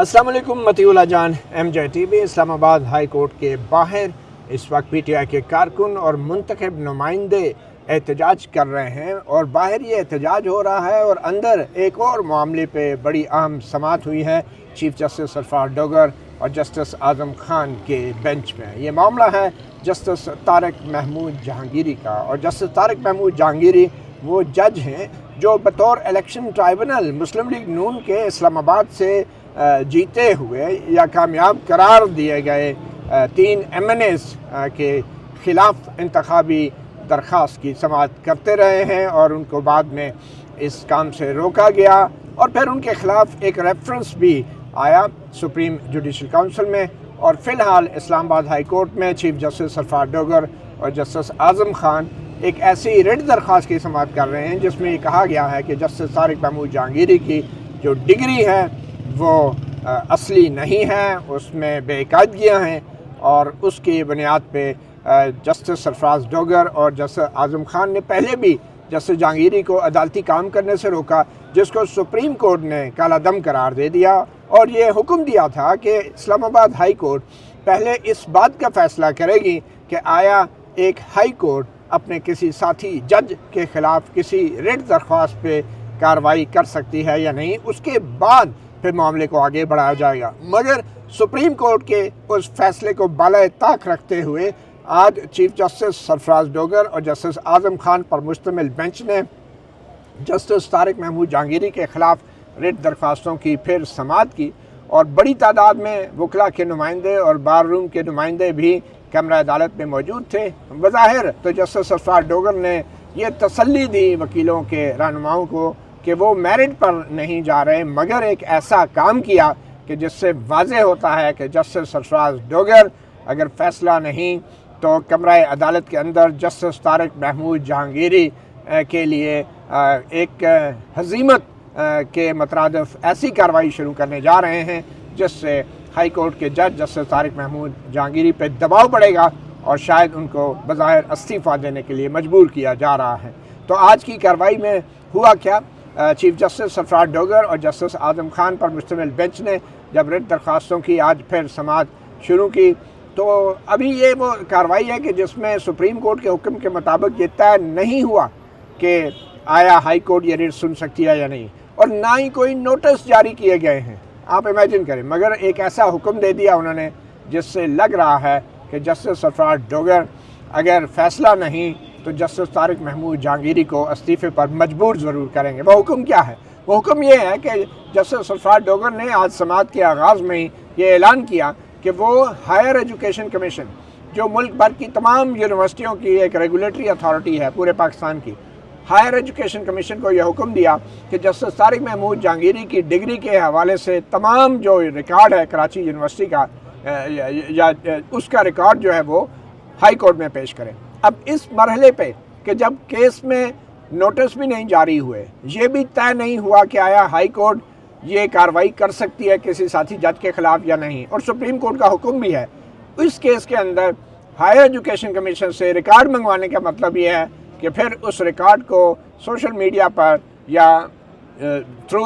अस्सलाम वालेकुम मतीउल्लाह जान MJ TV इस्लाम आबाद हाई कोर्ट के बाहर इस वक्त PTI के कारकुन और मुंतखब नुमाइंदे एहतजाज कर रहे हैं और बाहर ये एहतजाज हो रहा है और अंदर एक और मामले पे बड़ी अहम समाअत हुई है चीफ जस्टिस सरफराज डोगर और जस्टिस आज़म खान के बेंच में। ये मामला है जस्टिस तारिक महमूद जहांगीरी का और जस्टिस तारिक महमूद जहांगीरी वो जज हैं जो बतौर इलेक्शन ट्राइब्यूनल मुस्लिम लीग नून के इस्लामाबाद से जीते हुए या कामयाब करार दिए गए 3 MNAs के ख़िलाफ़ इंतखाबी दरख्वास्त की समाअत करते रहे हैं और उनको बाद में इस काम से रोका गया और फिर उनके ख़िलाफ़ एक रेफरेंस भी आया सुप्रीम जुडिशल काउंसिल में। और फ़िलहाल इस्लामाबाद हाई कोर्ट में चीफ जस्टिस सरफराज डोगर और जस्टिस आज़म खान एक ऐसी रिट दरख्वास्त की समाअत कर रहे हैं जिसमें ये कहा गया है कि जस्टिस तारिक महमूद जहांगीरी की जो डिग्री है वो असली नहीं है, उसमें बेकायदगियाँ हैं और उसकी बुनियाद पे जस्टिस सरफराज डोगर और जस्टिस आज़म खान ने पहले भी जस्टिस जहांगीरी को अदालती काम करने से रोका, जिसको सुप्रीम कोर्ट ने काला दम करार दे दिया और ये हुक्म दिया था कि इस्लामाबाद हाई कोर्ट पहले इस बात का फ़ैसला करेगी कि आया एक हाई कोर्ट अपने किसी साथी जज के ख़िलाफ़ किसी रिट दरख्वास्त पे कार्रवाई कर सकती है या नहीं, उसके बाद फिर मामले को आगे बढ़ाया जाएगा। मगर सुप्रीम कोर्ट के उस फैसले को बाला ताक रखते हुए आज चीफ जस्टिस सरफराज डोगर और जस्टिस आज़म खान पर मुश्तमिल बेंच ने जस्टिस तारिक महमूद जहांगीरी के ख़िलाफ़ रिट दरख्वास्तों की फिर समाअत की और बड़ी तादाद में वकला के नुमाइंदे और बार रूम के नुमाइंदे भी कमरा अदालत में मौजूद थे। बज़ाहिर तो जस्टिस सरफराज डोगर ने यह तसल्ली दी वकीलों के रहनुमाओं को कि वो मेरिट पर नहीं जा रहे, मगर एक ऐसा काम किया कि जिससे वाज़ेह होता है कि जस्टिस सरफराज डोगर अगर फ़ैसला नहीं तो कमरा अदालत के अंदर जस्टिस तारिक महमूद जहांगीरी के लिए एक हज़ीमत के मतरादिफ ऐसी कार्रवाई शुरू करने जा रहे हैं जिससे हाई कोर्ट के जज जस्टिस तारिक महमूद जहांगीरी पर दबाव पड़ेगा और शायद उनको बज़ाहिर इस्तीफ़ा देने के लिए मजबूर किया जा रहा है। तो आज की कार्रवाई में हुआ क्या, चीफ जस्टिस सरफराज डोगर और जस्टिस आज़म खान पर मुश्तमिल बेंच ने जब रिट दरख्वास्तों की आज फिर समाअत शुरू की तो अभी ये वो कार्रवाई है कि जिसमें सुप्रीम कोर्ट के हुक्म के मुताबिक ये तय नहीं हुआ कि आया हाई कोर्ट ये रिट सुन सकती है या नहीं और ना ही कोई नोटिस जारी किए गए हैं। आप इमेजिन करें, मगर एक ऐसा हुक्म दे दिया उन्होंने जिससे लग रहा है कि जस्टिस सरफराज डोगर अगर फ़ैसला नहीं तो जस्टिस तारिक महमूद जहांगीरी को इस्तीफ़े पर मजबूर ज़रूर करेंगे। वो हुक्म क्या है? वो हुक्म ये है कि जस्टिस सरफराज डोगर ने आज समाअत के आगाज़ में ही ये ऐलान किया कि वो हायर एजुकेशन कमीशन जो मुल्क भर की तमाम यूनिवर्सिटियों की एक रेगुलेटरी अथॉरिटी है पूरे पाकिस्तान की, हायर एजुकेशन कमीशन को यह हुक्म दिया कि जस्टिस तारिक महमूद जहांगीरी की डिग्री के हवाले से तमाम जो रिकॉर्ड है कराची यूनिवर्सिटी का या उसका रिकॉर्ड जो है वो हाई कोर्ट में पेश करें। अब इस मरहले पे कि जब केस में नोटिस भी नहीं जारी हुए, ये भी तय नहीं हुआ कि आया हाई कोर्ट ये कार्रवाई कर सकती है किसी साथी जज के ख़िलाफ़ या नहीं, और सुप्रीम कोर्ट का हुक्म भी है, इस केस के अंदर हायर एजुकेशन कमीशन से रिकॉर्ड मंगवाने का मतलब ये है कि फिर उस रिकॉर्ड को सोशल मीडिया पर या थ्रू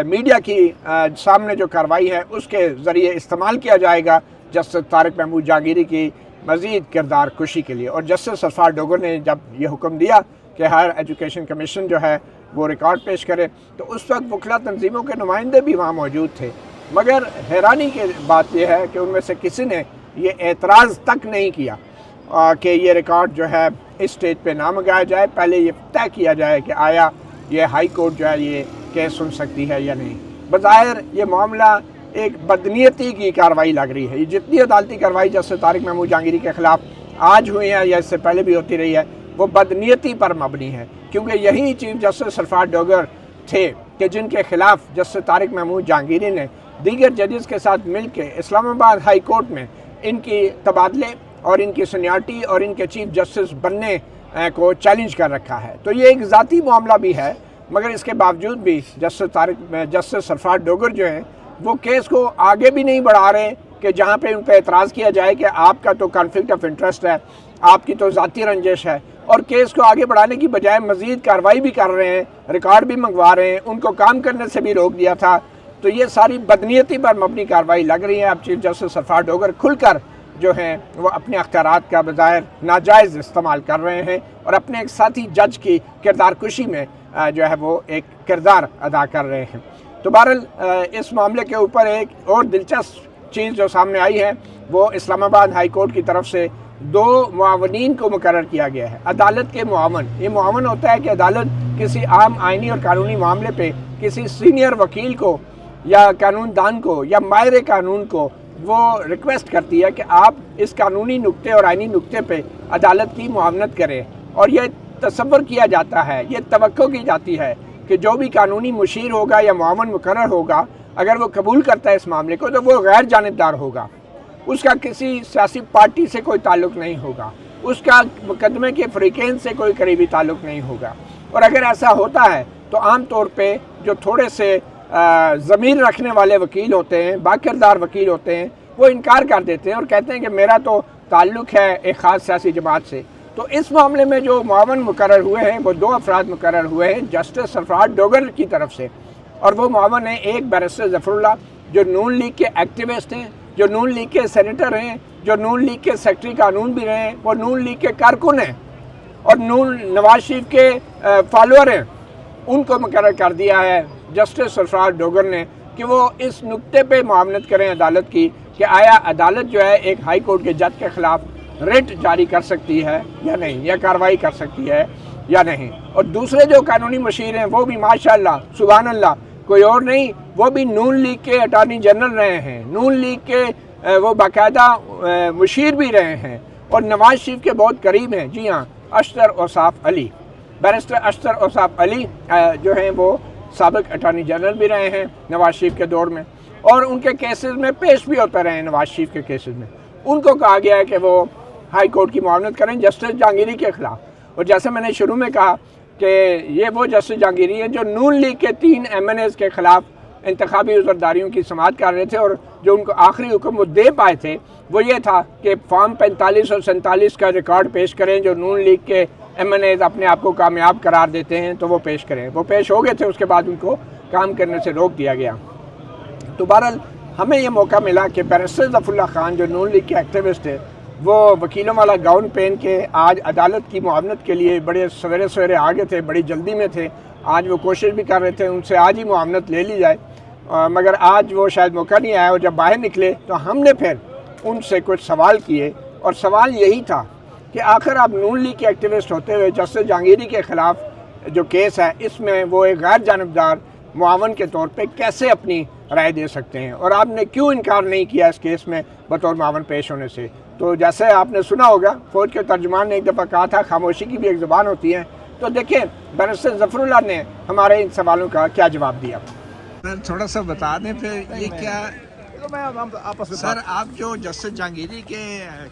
मीडिया की सामने जो कार्रवाई है उसके ज़रिए इस्तेमाल किया जाएगा जस्टिस तारिक महमूद जहांगीरी की मज़ीद किरदार कुशी के लिए। और जस्टिस सरफराज डोगर ने जब ये हुक्म दिया कि हायर एजुकेशन कमीशन जो है वो रिकॉर्ड पेश करे तो उस वक्त वकला तंजीमों के नुमाइंदे भी वहाँ मौजूद थे, मगर हैरानी की बात यह है कि उनमें से किसी ने ये एतराज़ तक नहीं किया कि ये रिकॉर्ड जो है इस स्टेज पे ना मंगाया जाए, पहले ये तय किया जाए कि आया ये हाई कोर्ट जो है ये केस सुन सकती है या नहीं। बज़ाहिर ये मामला एक बदनीयती की कार्रवाई लग रही है। ये जितनी अदालती कार्रवाई जस्टिस तारिक महमूद जहांगीरी के ख़िलाफ़ आज हुई है या इससे पहले भी होती रही है वो बदनीयती पर मबनी है, क्योंकि यही चीफ जस्टिस सरफराज डोगर थे कि जिनके ख़िलाफ़ जस्टिस तारिक महमूद जहांगीरी ने दीगर जजेस के साथ मिल के इस्लामाबाद हाई कोर्ट में इनकी तबादले और इनकी सीनियरिटी और इनके चीफ जस्टिस बनने को चैलेंज कर रखा है। तो ये एक ज़ाती मामला भी है, मगर इसके बावजूद भी जस्टिस सरफराज डोगर जो हैं वो केस को आगे भी नहीं बढ़ा रहे कि जहाँ पे उन पर एतराज़ किया जाए कि आपका तो कॉन्फ्लिक्ट ऑफ इंटरेस्ट है, आपकी तो ज़ाती रंजिश है, और केस को आगे बढ़ाने की बजाय मज़ीद कार्रवाई भी कर रहे हैं, रिकॉर्ड भी मंगवा रहे हैं। उनको काम करने से भी रोक दिया था تو یہ ساری بدنیتی پر مبنی کارروائی لگ رہی ہے. اب چیف جسٹس سرفراز ڈوگر کھل کر جو ہیں وہ اپنے اختیارات کا بظاہر ناجائز استعمال کر رہے ہیں اور اپنے ایک ساتھی جج کی کردار کشی میں جو ہے وہ ایک کردار ادا کر رہے ہیں. تو بہرحال اس معاملے کے اوپر ایک اور دلچسپ چیز جو سامنے آئی ہے وہ اسلام آباد ہائی کورٹ کی طرف سے 2 معاونین کو مقرر کیا گیا ہے. عدالت کے معاون، یہ معاون ہوتا ہے کہ عدالت کسی عام آئینی اور قانونی معاملے پہ کسی سینئر وکیل کو یا قانون دان کو یا ماہر قانون کو وہ ریکویسٹ کرتی ہے کہ آپ اس قانونی نقطے اور آئینی نقطے پہ عدالت کی معاونت کریں. اور یہ تصور کیا جاتا ہے، یہ توقع کی جاتی ہے کہ جو بھی قانونی مشیر ہوگا یا معاون مقرر ہوگا اگر وہ قبول کرتا ہے اس معاملے کو تو وہ غیر جانبدار ہوگا، اس کا کسی سیاسی پارٹی سے کوئی تعلق نہیں ہوگا، اس کا مقدمے کے فریقین سے کوئی قریبی تعلق نہیں ہوگا. اور اگر ایسا ہوتا ہے تو عام طور پہ جو تھوڑے سے ضمیر رکھنے والے وکیل ہوتے ہیں، باکردار وکیل ہوتے ہیں، وہ انکار کر دیتے ہیں اور کہتے ہیں کہ میرا تو تعلق ہے ایک خاص سیاسی جماعت سے. تو اس معاملے میں جو معاون مقرر ہوئے ہیں وہ 2 افراد مقرر ہوئے ہیں جسٹس سرفراز ڈوگر کی طرف سے، اور وہ معاون ہیں ایک بیرسٹر ظفر اللہ جو نون لیگ کے ایکٹیوسٹ ہیں، جو نون لیگ کے سینیٹر ہیں، جو نون لیگ کے سیکرٹری قانون بھی رہے ہیں، وہ نون لیگ کے کارکن ہیں اور نواز شریف کے فالوور ہیں. ان کو مقرر کر دیا ہے جسٹس سرفراز ڈوگر نے کہ وہ اس نقطے پہ معاونت کریں عدالت کی کہ آیا عدالت جو ہے ایک ہائی کورٹ کے جج کے خلاف ریٹ جاری کر سکتی ہے یا نہیں، یا کارروائی کر سکتی ہے یا نہیں. اور دوسرے جو قانونی مشیر ہیں وہ بھی ماشاءاللہ سبحان اللہ کوئی اور نہیں، وہ بھی نون لیگ کے اٹارنی جنرل رہے ہیں، نون لیگ کے وہ باقاعدہ مشیر بھی رہے ہیں اور نواز شریف کے بہت قریب ہیں. جی ہاں، اشتر اوصاف علی، بیرسٹر اشتر اوصاف علی جو ہیں وہ سابق اٹارنی جنرل بھی رہے ہیں نواز شریف کے دور میں، اور ان کے کیسز میں پیش بھی ہوتے رہے ہیں نواز شریف کے کیسز میں. ان کو کہا گیا ہے کہ وہ ہائی کورٹ کی معاونت کریں جسٹس جہانگیری کے خلاف. اور جیسے میں نے شروع میں کہا کہ یہ وہ جسٹس جہانگیری ہیں جو نون لیگ کے 3 MNAs کے خلاف انتخابی عذرداریوں کی سماعت کر رہے تھے، اور جو ان کو آخری حکم وہ دے پائے تھے وہ یہ تھا کہ فارم 45 اور 47 کا ریکارڈ پیش کریں. جو نون لیگ کے MNAs اپنے آپ کو کامیاب قرار دیتے ہیں تو وہ پیش کریں. وہ پیش ہو گئے تھے، اس کے بعد ان کو کام کرنے سے روک دیا گیا. تو بہرحال ہمیں یہ موقع ملا کہ بیرسٹر ظفر اللہ خان جو نون لیگ کے ایکٹیوسٹ ہے وہ وکیلوں والا گاؤن پہن کے آج عدالت کی معاونت کے لیے بڑے سویرے سویرے آگے تھے، بڑی جلدی میں تھے. آج وہ کوشش بھی کر رہے تھے ان سے آج ہی معاونت لے لی جائے، مگر آج وہ شاید موقع نہیں آیا. اور جب باہر نکلے تو ہم نے پھر ان سے کچھ سوال کیے، اور سوال یہی تھا کہ آخر آپ نون لیگ کے ایکٹیوسٹ ہوتے ہوئے جسٹس جہانگیری کے خلاف جو کیس ہے اس میں وہ ایک غیر جانبدار معاون کے طور پہ کیسے اپنی رائے دے سکتے ہیں، اور آپ نے کیوں انکار نہیں کیا اس کیس میں بطور معاون پیش ہونے سے. تو جیسے آپ نے سنا ہوگا فوج کے ترجمان نے ایک دفعہ کہا تھا خاموشی کی بھی ایک زبان ہوتی ہے. تو دیکھیں بیرسٹر ظفر اللہ نے ہمارے ان سوالوں کا کیا جواب دیا. سر تھوڑا سا بتا دیں پھر یہ کیا سر آپ جو جسٹس جہانگیری کے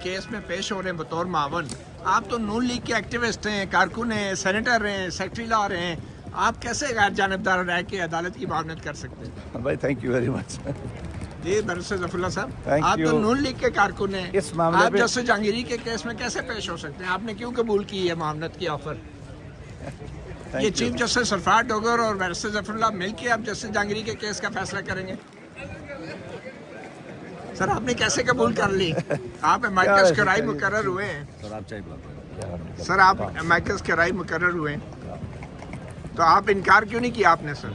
کیس میں پیش ہو رہے ہیں بطور معاون، آپ تو نون لیگ کے ایکٹیوسٹ ہیں، کارکن ہیں، سینیٹر ہیں، سیکرٹری لا رہے ہیں، آپ کیسے غیر جانبدار رہ کے عدالت کی معاونت کر سکتے ہیں؟ بھائی تھینک یو ویری مچ. جی بیرسٹر ظفر اللہ صاحب، آپ تو نون لیگ کے کارکن ہیں، آپ جسٹس جہانگیری کے کیس میں کیسے پیش ہو سکتے ہیں؟ آپ نے کیوں قبول کی ہے معاونت کی آفر؟ یہ چیف جسٹس سرفراز ڈوگر اور بیرسٹر ظفر اللہ مل کے آپ جسٹس جہانگیری کے کیس کا فیصلہ کریں گے؟ سر آپ نے کیسے قبول کر لی؟ آپ امائکس کرائی مقرر ہوئے ہیں. سر آپ امائکس کرائی مقرر ہوئے ہیں تو آپ انکار کیوں نہیں کیا آپ نے؟ سر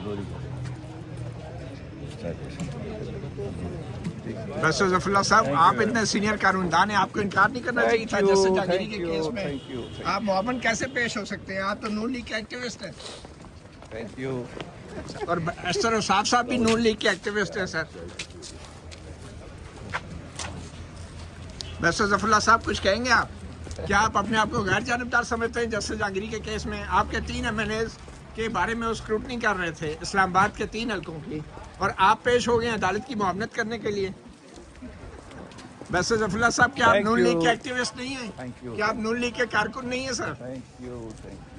بیرسٹر ظفر اللہ صاحب، آپ اتنے سینئر قانون دان ہیں، آپ کو انکار نہیں کرنا چاہیے تھا جسٹس جہانگیری کے کیس میں؟ آپ معاون کیسے پیش ہو سکتے ہیں؟ آپ تو نون لیگ کے ایکٹیوسٹ ہیں. Thank you. اور اشتر اوصاف صاحب بھی نون لیگ کے ایکٹیوسٹ ہیں. سر بیرسٹر ظفر اللہ صاحب کچھ کہیں گے آپ؟ کیا آپ اپنے آپ کو غیر جانبدار سمجھتے ہیں جسٹس جہانگیری کے کیس میں؟ آپ کے 3 MNAs کے بارے میں وہ اسکروٹنی کر رہے تھے اسلام آباد کے 3 حلقوں کی، اور آپ پیش ہو گئے عدالت کی معاونت کرنے کے لیے. بیرسٹر ظفر اللہ صاحب، کیا آپ نون لیگ کے ایکٹیوسٹ نہیں ہیں؟ کیا آپ نون لیگ کے کارکن نہیں ہیں؟ سر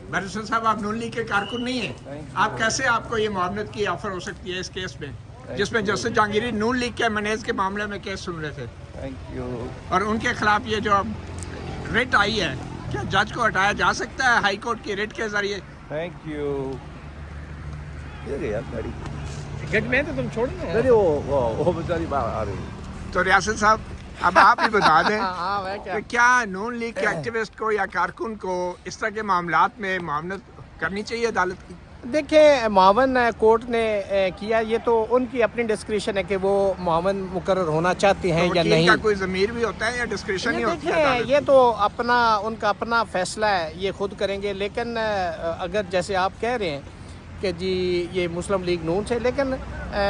بیرسٹر صاحب، آپ نون لیگ کے کارکن نہیں ہیں، آپ کیسے آپ کو یہ معاونت کی آفر ہو سکتی ہے اس کیس میں جس میں جسٹس جہانگیری نون لیگ کے MNAs کے معاملے میں کیس سن رہے تھے، اور ان کے خلاف یہ جو ریٹ آئی ہے، کیا جج کو ہٹایا جا سکتا ہے ہائی کورٹ کی ریٹ کے ذریعے؟ Thank you. जजमेंट तो तुम छोड़ो ना। नहीं वो बेचारी बाहर आ रही। तो रियासत साहब अब आप ही बता दें हाँ मैं क्या कि क्या नून लीग के एक्टिविस्ट को या कारकुन को इस तरह के मामलात में मामलत करनी चाहिए अदालत की? देखिए मुआवन कोर्ट ने किया, ये तो उनकी अपनी डिस्क्रिप्शन है कि वो मुआवन मुकर्रर होना चाहते हैं तो या वकील नहीं। का कोई ज़मीर भी होता है या डिस्क्रिप्शन ही ये होती है देखिए अदालत ये की? तो अपना उनका अपना फैसला है, ये खुद करेंगे। लेकिन अगर जैसे आप कह रहे हैं कि जी ये मुस्लिम लीग नून से, लेकिन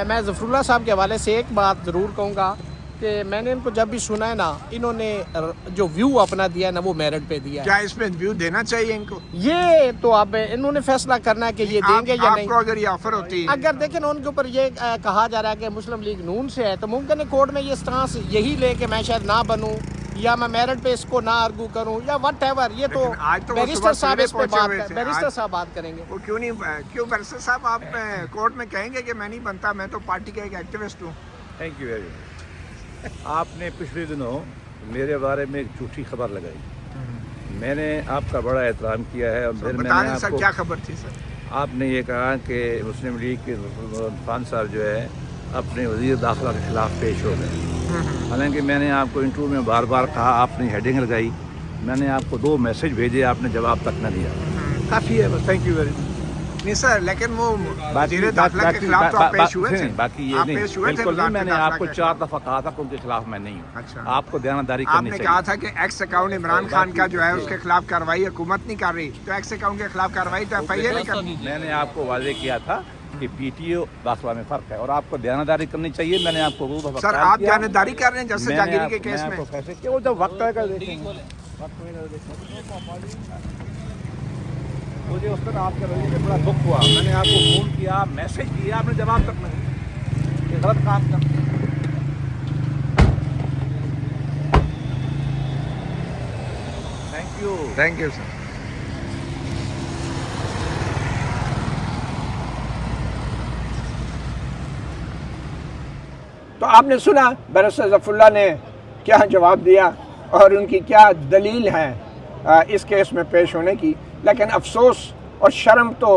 मैं ज़फ़रुल्लाह साहब के हवाले से एक बात ज़रूर कहूँगा कि मैंने इनको जब भी सुना है ना, इन्होंने जो व्यू अपना दिया है ना वो मेरिट पे दिया है। क्या इसमें व्यू देना चाहिए इनको? ये तो अब इन्होंने फैसला करना है कि ये देंगे या नहीं। आपको अगर ये ऑफर होती है, अगर देखें ना उनके ऊपर ये कहा जा रहा है कि मुस्लिम लीग नून से है, तो मुमकिन है कोर्ट में ये स्टांस यही ले कि मैं शायद ना बनूं या मैं मेरिट पे इसको ना आर्गू करूं या वट एवर। ये तो लेकिन आज तो वो बैरिस्टर सुबह साहब इस पे पहुंचे बात हुए थे। बैरिस्टर आज- साहब बात करेंगे। वो क्यों बैरिस्टर साहब आप कोर्ट में कहेंगे कि मैं नहीं बनता, मैं तो पार्टी का एक एक्टिविस्ट हूँ? Thank you very much. आपने पिछले दिनों मेरे बारे में एक झूठी खबर लगाई। मैंने आपका बड़ा एहतराम किया है और फिर बता मैंने दें सर आपको क्या खबर थी सर? आपने ये कहा कि मुस्लिम लीग के खान साहब जो है अपने वज़ीर दाखिला के खिलाफ पेश हो गए। हालांकि मैंने आपको इंटरव्यू में बार बार कहा, आपने हेडिंग लगाई, मैंने आपको 2 मैसेज भेजे, आपने जवाब तक न दिया। काफ़ी है बस। Thank you very much. नहीं सर, लेकिन वो वज़ीर दाखिला के खिलाफ तो आप पेश हुए थे। बाकी ये आप नहीं, पेश हुए थे बिल्कुल नहीं। वज़ारत मैंने दाखिला आपको के 4 खिलाफ। दफ़ा कहा था कि उनके खिलाफ मैं नहीं हूँ। अच्छा। आपको ध्यानदारी करनी आपने चाहिए। कहा था कि एक्स अकाउंट इमरान खान का जो है उसके खिलाफ कार्रवाई हुकूमत नहीं कर रही, तो एक्स अकाउंट के खिलाफ कार्रवाई तो FIA नहीं करनी। मैंने आपको वादे किया था कि PTO दाखिला में फ़र्क है और आपको ध्यानदारी करनी चाहिए। मैंने आपको 2 दफ़ा सर कॉल आप किया। जानदारी कर रहे हैं जैसे मैंने जहांगीरी आप- के केस मैं में? आपको फैसले किया, वो जब वक्त आएगा देखेंगे। वक्त आएगा देखेंगे। मुझे उस दिन आपके रवैये पे बड़ा दुख हुआ। मैंने आपको फ़ोन किया, मैसेज किया, आपने जवाब तक नहीं दिया। ये गलत काम कर। Thank you. Thank you sir. तो आपने सुना बैरिस्टर ज़फ़रुल्लाह ने क्या जवाब दिया और उनकी क्या दलील है इस केस में पेश होने की। लेकिन अफसोस और शर्म तो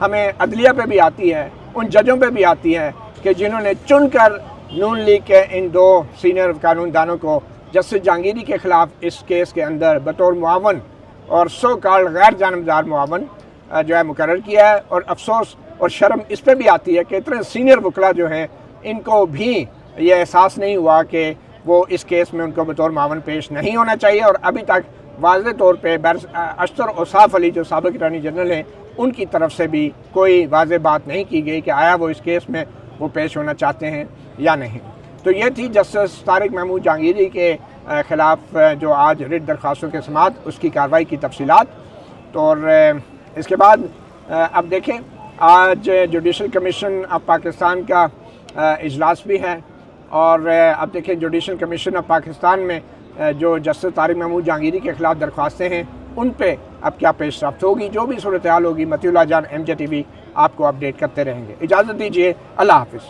हमें अदलिया पे भी आती है, उन जजों पे भी आती है कि जिन्होंने चुनकर नून लीग के इन 2 सीनियर कानूनदानों को जस्टिस जहांगीरी के ख़िलाफ़ इस केस के अंदर बतौर मुआवन और सो कॉल्ड गैर जानबदार मुआवन जो है मुकर्रर किया है। और अफसोस और शर्म इस पे भी आती है कि इतने सीनियर वकला जो हैं इनको भी ये एहसास नहीं हुआ कि वो इस केस में उनको बतौर मुआवन पेश नहीं होना चाहिए। और अभी तक वाज़ेह तौर पे अशतर औसाफ अली जो साबिक़ अटॉर्नी जनरल हैं उनकी तरफ से भी कोई वाज़ेह बात नहीं की गई कि आया वो इस केस में वो पेश होना चाहते हैं या नहीं। तो ये थी जस्टिस तारिक महमूद जहांगीरी के ख़िलाफ़ जो आज रिट दरख्वास्तों के समात उसकी कार्रवाई की तफसीलात। तो और इसके बाद अब देखें आज जुडिशल कमीशन ऑफ पाकिस्तान का इजलास भी है और अब देखें जुडिशल कमीशन ऑफ पाकिस्तान में जो जस्टिस तारिक महमूद जहांगीरी के ख़िलाफ़ दरख्वास्तें हैं उन पे अब क्या पेशरफ्त होगी। जो भी सूरत हाल होगी मतीउल्लाह जान MJ TV आपको अपडेट करते रहेंगे। इजाज़त दीजिए, अल्लाह हाफ़िज़।